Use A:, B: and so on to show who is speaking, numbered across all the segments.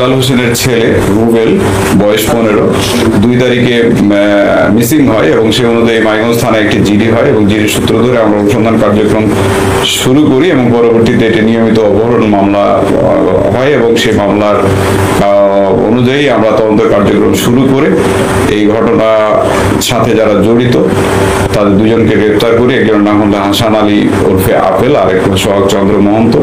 A: বিল্লাল হোসেনের ছেলে রুবেল, বয়স 15, 2 তারিখে মিসিং হয় এবং সে অনুযায়ী মাইগঞ্জ থানায় একটি জিডি হয় এবং জিডির সূত্র ধরে আমরা অনুসন্ধান কার্যক্রম শুরু করি এবং পরবর্তীতে এটি নিয়মিত অপহরণ মামলা হয় এবং সেই মামলার অনুযায়ী আমরা তদন্ত কার্যক্রম শুরু করে এই ঘটনার সাথে যারা জড়িত তাদের 2 জনকে গ্রেপ্তার করি। একজনের নাম হল হাসান আলী ওরফে আপেল, আরেক সোহাগ চন্দ্র মহন্ত,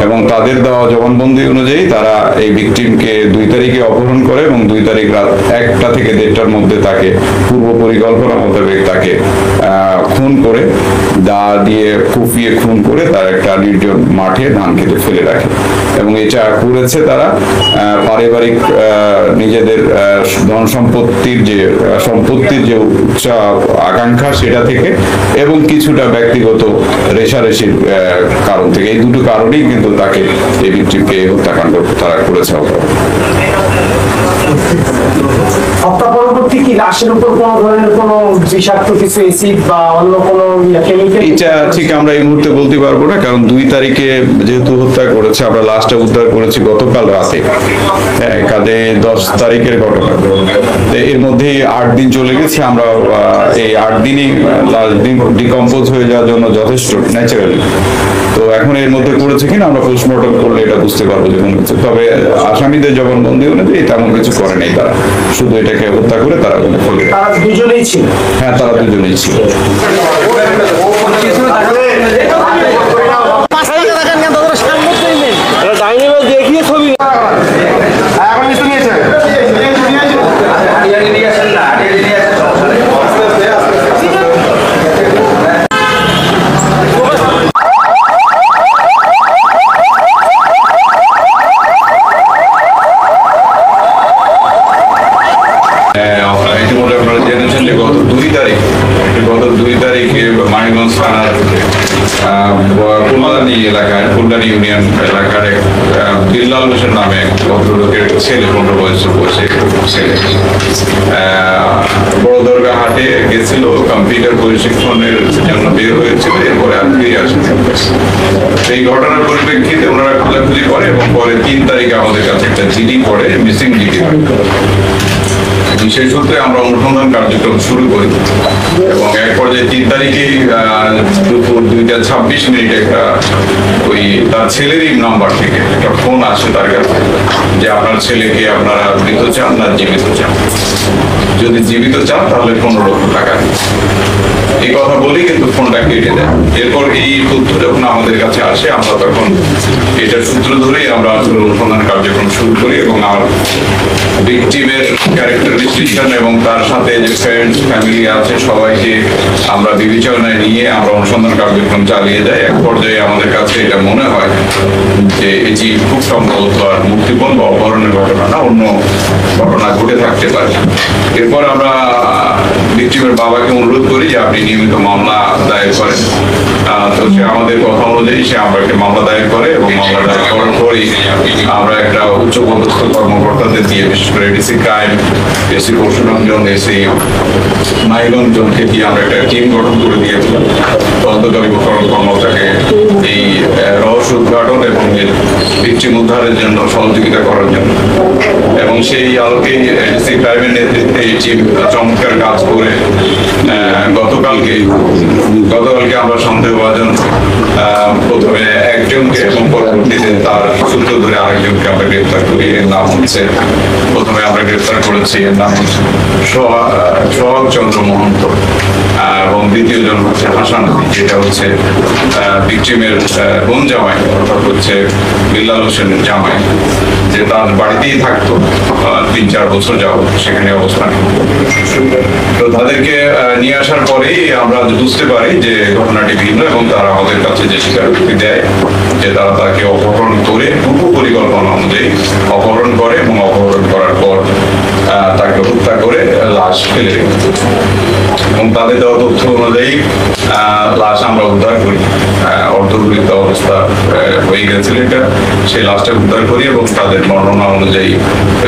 A: এবং তাদের দেওয়া জবানবন্দি অনুযায়ী তারা এই ভিকটিমকে 2 তারিখে অপহরণ করে এবং 2 তারিখ রাত 1টা থেকে 1:30টার মধ্যে তাকে পূর্ব পরিকল্পনা মোতাবেক তাকে খুন করে, দা দিয়ে কুপিয়ে খুন করে তার একটা নির্জন মাঠে ধান খেতে ফেলে রাখে এবং এটা করেছে তারা পারিবারিক নিজেদের ধন সম্পত্তির যে উচ্চ আকাঙ্ক্ষা সেটা থেকে এবং কিছুটা ব্যক্তিগত রেশারেশির কারণ থেকে। এই দুটো কারণেই কিন্তু তাকে এই ভিকটিমকে হত্যাকাণ্ড তারা করেছে।
B: হত্যা পরবর্তী কি লাশের উপর কোন ধরনের কোন বিষাক্ত কিছু অ্যাসিড বা অন্য কোন কেমিক্যাল?
A: এটা ঠিক আমরা এই মুহূর্তে বলতে পারবো না, কারণ 2 তারিখে যেহেতু হত্যা করেছে, আমরা লাশটা উদ্ধার করেছি গতকাল রাতে, হ্যাঁ, কাজে 10 তারিখের ঘটনা। এর মধ্যে 8 দিন চলে গেছে। আমরা এই 8 দিনই লাশ ডিকম্পোজ হয়ে যাওয়ার জন্য যথেষ্ট ন্যাচারালি। তো এখন এর মধ্যে করেছে কিনা আমরা পোস্টমর্টম করলে এটা বুঝতে পারবো যে কোনো কিছু। তবে আসামিদের জবানবন্দি অনুযায়ী তেমন কিছু করে নাই, তারা শুধু এটাকে হত্যা করে তারা
B: দুজনেই ছিল।
A: হ্যাঁ, তারা দুজনেই ছিল।
B: দেখিয়ে ছবি
A: মানিকগঞ্জ থানার ফুলদানি ইউনিয়ন এলাকার বিল্লাল হোসেন নামে এক ভদ্রলোকের ছেলে, 15 বয়সে ছেলে, বড় দরগা হাটে গেছিল, কম্পিউটার প্রশিক্ষণের জন্য বের হয়েছিল, এরপরে আর ফিরে আসে। এই ঘটনার পরিপ্রেক্ষিতে ওনারা খোঁজাখুঁজি করে এবং পরে 3 তারিখে আমাদের কাছে একটা জিডি পড়ে, মিসিং জিডি হয়। সেই সূত্রে আমরা অনুসন্ধান কার্যক্রম শুরু করি এবং এক পর্যায়ে 3 তারিখে দুপুর 2:26 একটা ওই তার ছেলেরই নাম্বার থেকে একটা ফোন আসে তার কাছে যে আপনার ছেলেকে আপনারা মৃত চান না জীবিত চান, যদি জীবিত চান তাহলে 15 লক্ষ টাকা এই কথা বলি, কিন্তু ফোনটা কেটে দেয়। এরপর এই তথ্য যখন আমাদের কাছে আসে আমরা তখন এটার সূত্র ধরেই আমরা অনুসন্ধান কার্যক্রম শুরু করি এবং আমার ভিকটিমের ক্যারেক্টার ডিসক্রিপশন এবং তার সাথে যে ফ্রেন্ডস ফ্যামিলি আছে সবাইকে আমরা বিবেচনায় নিয়ে আমরা অনুসন্ধান কার্যক্রম চালিয়ে যাই। এক পর্যায়ে আমাদের কাছে এটা মনে হয় যে এটি খুব সম্ভবত আর মুক্তিপণ বা অপহরণের ঘটনা না, অন্য ঘটনা ঘটে থাকতে পারে। এরপর আমরা ভিকটিমের বাবাকে অনুরোধ করি যে আপনি নিয়মিত মামলা দায়ের করেন। তো সে আমাদের কথা অনুযায়ী সে আমরা একটা মামলা দায়ের করে এবং মামলা দায়ের করার পরেই আমরা একটা উচ্চপদস্থ কর্মকর্তাদের দিয়ে, বিশেষ করে এডিসি ক্রাইম, এসি পরশুরামজন, এসি মাইগঞ্জনকে দিয়ে আমরা একটা টিম গঠন করে দিয়েছিলাম তদন্তকারী কর্মকর্তাকে এই রহস্য উদ্ঘাটন এবং ভিকটিম উদ্ধারের জন্য সহযোগিতা করার জন্য। এবং সেই আলোকে এডিসি ক্রাইমের নেতৃত্বে এই টিম চমৎকার কাজ করে গতকালকে আমরা সন্দেহভাজন প্রথমে একজনকে এবং পরবর্তীতে তার সূত্র ধরে আরেকজনকে আমরা গ্রেফতার করি। এর নাম হচ্ছে, প্রথমে আমরা গ্রেফতার করেছি, এর নাম হচ্ছে সোহাগ চন্দ্র মহন্ত এবং দ্বিতীয় জন হচ্ছে হাসান, যেটা হচ্ছে ভিকটিমের বোন জামাই, অর্থাৎ হচ্ছে বিল্লাল হোসেনের জামাই, যে তার বাড়িতেই থাকতো 3-4 বছর যাবত সেখানে অবস্থান। তো তাদেরকে নিয়ে আসার পরেই আমরা বুঝতে পারি যে ঘটনাটি ভিন্ন এবং তারা আমাদের কাছে যে স্বীকারোক্তি দেয় যে তারা তাকে অপহরণ করে পূর্ব পরিকল্পনা অনুযায়ী অপহরণ করে এবং অপহরণ করার পর তাকে হত্যা করে লাশ ফেলে রেখেছে এবং তাদের দেওয়া তথ্য অনুযায়ী লাশ আমরা উদ্ধার করি। অর্ধগৃহীত অবস্থা হয়ে গেছিল এটা, সেই লাশটা উদ্ধার করি এবং তাদের বর্ণনা অনুযায়ী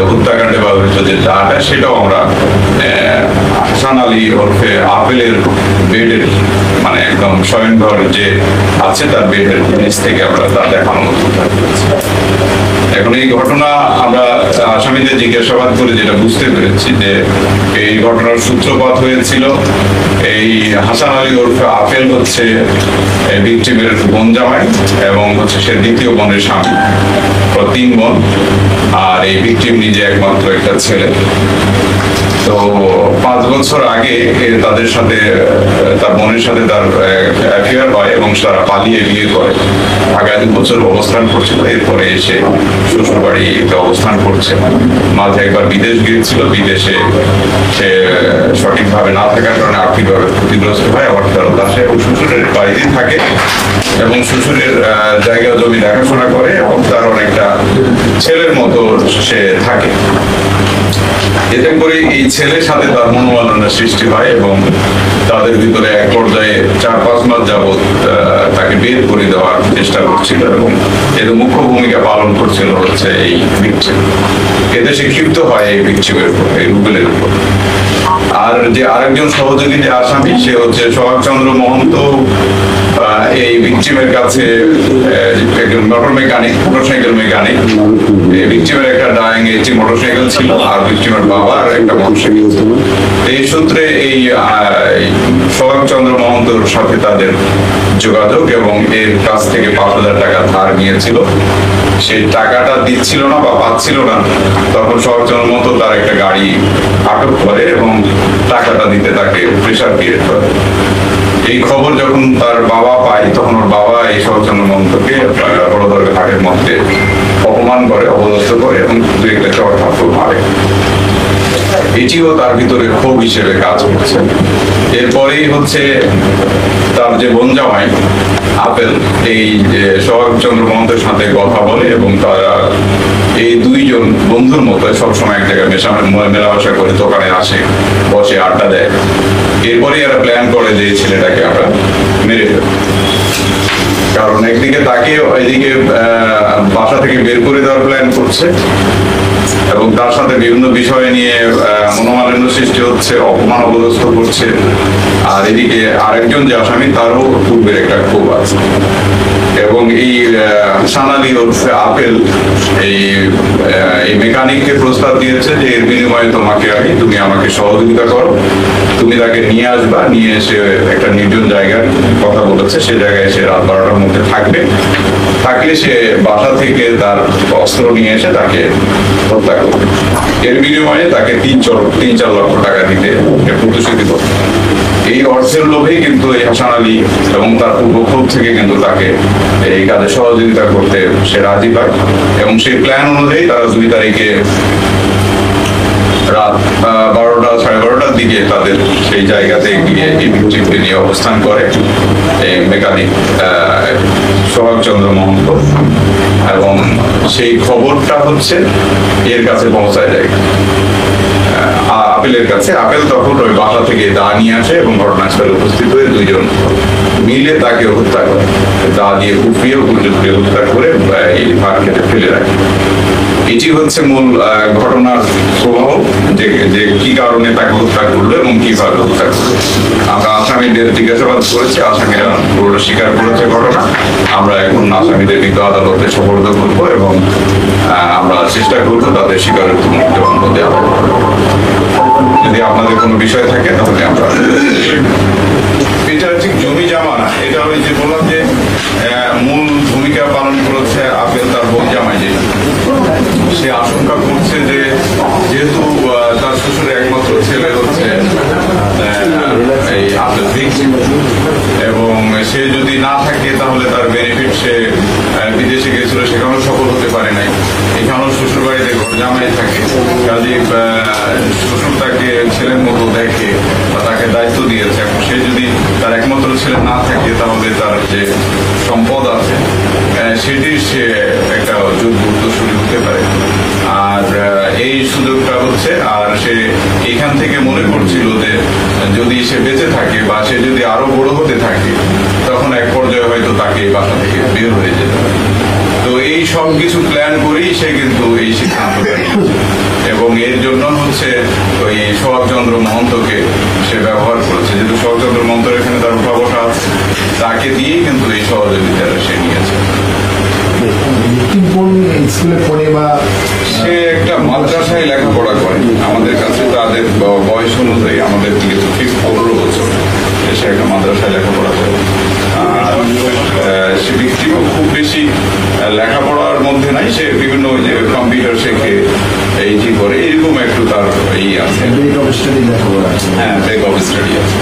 A: হত্যাকাণ্ডে ব্যবহৃত যে দাটা সেটাও আমরা হাসান আলী ওরফে আপেলের বেডের মানে একদম শয়নঘর যে আছে তার বেডের নিচ থেকে আমরা তা দেখানোর মতো উদ্ধার করেছি। এখন এই ঘটনা আমরা আসামিদের জিজ্ঞাসাবাদ করে যেটা বুঝতে পেরেছি যে এই ঘটনার সূত্রপাত হয়েছিল এই হাসান আলী ওরফে আপেল হচ্ছে ভিকটিমের বোন জামাই এবং হচ্ছে সে দ্বিতীয় বোনের স্বামী, 3 বোন, আর এই ভিকটিম নিজে একমাত্র একটা ছেলে। তো 5 বছর আগে তাদের সাথে তার বোনের সাথে তার অ্যাফেয়ার হয় এবং তারা পালিয়ে বিয়ে করে ঢাকায় 2 বছর অবস্থান করছিল। এরপরে এসে শ্বশুর বাড়িতে অবস্থান করছে। মাঝে একবার বিদেশ গিয়েছিল, বিদেশে সে সঠিকভাবে না থাকার কারণে আর্থিকভাবে ক্ষতিগ্রস্ত হয়, আবার ফেরত আসে এবং শ্বশুরের বাড়িতে থাকে এবং শ্বশুরের জায়গা জমি দেখাশোনা করে এবং তার অনেকটা ছেলের মতো সে থাকে। এতে করে এই ছেলের সাথে তার মনোমালিন্যের সৃষ্টি হয় এবং তাদের ভিতরে এক পর্যায়ে 4-5 মাস যাবৎ তাকে বের করে দেওয়ার চেষ্টা করছিল এবং এর মুখ্য ভূমিকা পালন করছিল হচ্ছে এই ভিকটিম। এতে সে ক্ষিপ্ত হয় এই ভিকটিমের উপর, এই রুবেলের উপর। আর যে আরেকজন সহযোগী যে আসামি সে হচ্ছে সোহাগ চন্দ্র মহন্ত, এই ভিকটিমের কাছে একজন মোটরসাইকেল মেকানিক। ভিকটিমের একটা ডাইং এজি মোটরসাইকেল ছিল আর ভিকটিমের বাবার একটা মোটরসাইকেল ছিল। এই সূত্রে এই সোহাগ চন্দ্র মহন্তর সাথে তাদের যোগাযোগ এবং এর কাছ থেকে 5,000 টাকা ধার নিয়েছিল। সেই টাকাটা দিচ্ছিল না বা পাচ্ছিল না, তখন সোহাগ চন্দ্র মহন্ত তার একটা গাড়ি আটক করে এবং টাকাটা দিতে তাকে প্রেসার ক্রিয়েট করে। এই খবর যখন তার বাবা পায় তখন ওর বাবা এই সোহাগ চন্দ্র মহন্তকে বড়দরগা ঘাটের মধ্যে অপমান করে, অপদস্থ করে এবং 2-1 চড় থাপ্পড় মারে। এটিও তার ভিতরে ক্ষোভ হিসেবে কাজ করছে। এরপরেই হচ্ছে তার যে বোন জামাই আপেল এই যে সোহাগ চন্দ্র মহন্তের সাথে কথা বলে এবং তারা এই 2 জন বন্ধুর মতো সবসময় এক জায়গায় মেলামেশা করে, দোকানে আসে, বসে আড্ডা দেয়। এরপরে এরা প্ল্যান করে যে ছেলেটাকে আমরা মেরে ফেলব, কারণ একদিকে তাকে এদিকে বাসা থেকে বের করে দেওয়ার প্ল্যান করছে এবং তার সাথে বিভিন্ন বিষয় নিয়ে মনোমালিন্য সৃষ্টি হচ্ছে, অপমান অপদস্থ করছে। আর এদিকে আরেকজন যে আসামি তারও পূর্বের একটা ক্ষোভ আছে এবং এই হাসান আলী ওরফে আপেল এই মেকানিককে প্রস্তাব দিয়েছে যে এর বিনিময়ে তুমি আমাকে সহযোগিতা করো, তুমি তাকে নিয়ে আসবা, নিয়ে এসে একটা নির্জন জায়গার কথা বলেছে, সে জায়গায় এসে রাত 12টার মধ্যে থাকলে সে বাসা থেকে তার অস্ত্র নিয়ে এসে তাকে হত্যা করবে। এর বিনিময়ে তাকে 3-4 লক্ষ টাকা দিতে প্রতিশ্রুতি করবে। এই অর্থের লোভেই কিন্তু এই হাসান আলী এবং তার পূর্বক্ষোভ থেকে কিন্তু তাকে এই কাজে সহযোগিতা করতে সে রাজি পায় এবং সেই প্ল্যান অনুযায়ী তারা 2 তারিখে রাত 12টা-12:30 দিকে তাদের সেই জায়গাতে গিয়ে এই ভিকটিমকে নিয়ে অবস্থান করে এই মেকানিক সোহাগ চন্দ্র মহন্ত এবং সেই খবরটা হচ্ছে এর কাছে পৌঁছায় যায় আপেলের কাছে। আপেল তখন ওই বাসা থেকে দা নিয়ে আসে এবং ঘটনাস্থলে উপস্থিত হয়ে 2 জন মিলে তাকে হত্যা করে, দা দিয়ে কুপিয়ে হত্যা করে এই ভাত খেতে ফেলে রাখে। এটি হচ্ছে মূল ঘটনার প্রবাহ, যে কি কারণে তাকে হত্যা করলো এবং কিভাবে হত্যা করলো। আমরা আসামিদের জিজ্ঞাসাবাদ করেছি, আসামিরা পুরোটা স্বীকার করেছে ঘটনা। আমরা এখন আসামিদের কিন্তু আদালতে সোপর্দ করবো এবং আমরা চেষ্টা করবো তাদের স্বীকারোক্তি জবানবন্দি দেওয়া। যদি আপনাদের কোনো বিষয় থাকে তাহলে আমরা এটা ঠিক জমি জমা না, এটা ওই যে বললাম যে মূল ভূমিকা পালন করেছে আপেল তার বোন জামাই, যে সে আশঙ্কা করছে যে যেহেতু তার শ্বশুরের একমাত্র ছেলে হচ্ছে এই আপেল এবং সে যদি না থাকে তাহলে তার বেনিফিট, সে বিদেশে গেছিল সেখানেও সফল হতে পারে নাই, এখানেও শ্বশুর বাড়িতে ঘর জামাই থাকে, কাজে শ্বশুর তাকে ছেলের মতো দেখে বা তাকে দায়িত্ব দিয়েছে। এখন সে যদি তার একমাত্র ছেলে না থাকে তাহলে তার যে সম্পদ আছে সেটির সে একটা যোগ্য উত্তরসূরি হতে পারে। আর এই সুযোগটা হচ্ছে। আর সে এখান থেকে মনে করছিল যে যদি সে বেঁচে থাকে বা সে যদি আরো বড় হতে থাকে তখন এক পর্যায়ে হয়তো তাকে এই বাসা থেকে বের হয়ে যেতে পারে। তো এই সব কিছু প্ল্যান করেই সে কিন্তু এই সিদ্ধান্তটা নিয়েছে এবং এর জন্য হচ্ছে ওই সোহাগচন্দ্র মহন্তকে সে ব্যবহার করেছে। যেহেতু সোহাগচন্দ্র মহন্ত এখানে তার উঠা বসা আছে, তাকে দিয়েই কিন্তু এই সহযোগিতাটা সে নিয়েছে।
C: স্কুলে পড়ে বা
A: সে একটা মাদ্রাসায় লেখাপড়া করে। আমাদের কাছে তাদের বয়স অনুযায়ী আমাদের থেকে তো ঠিক 15 বছর সে একটা মাদ্রাসায় লেখাপড়া করে। আর সে ব্যক্তিও খুব বেশি লেখাপড়ার মধ্যে নাই, সে বিভিন্ন ওই যে কম্পিউটার শেখে, এই যে করে এরকম একটু তার এই আছে।
C: লেখাপড়া আছে।
A: হ্যাঁ, ব্রেক অফ স্টাডি আছে।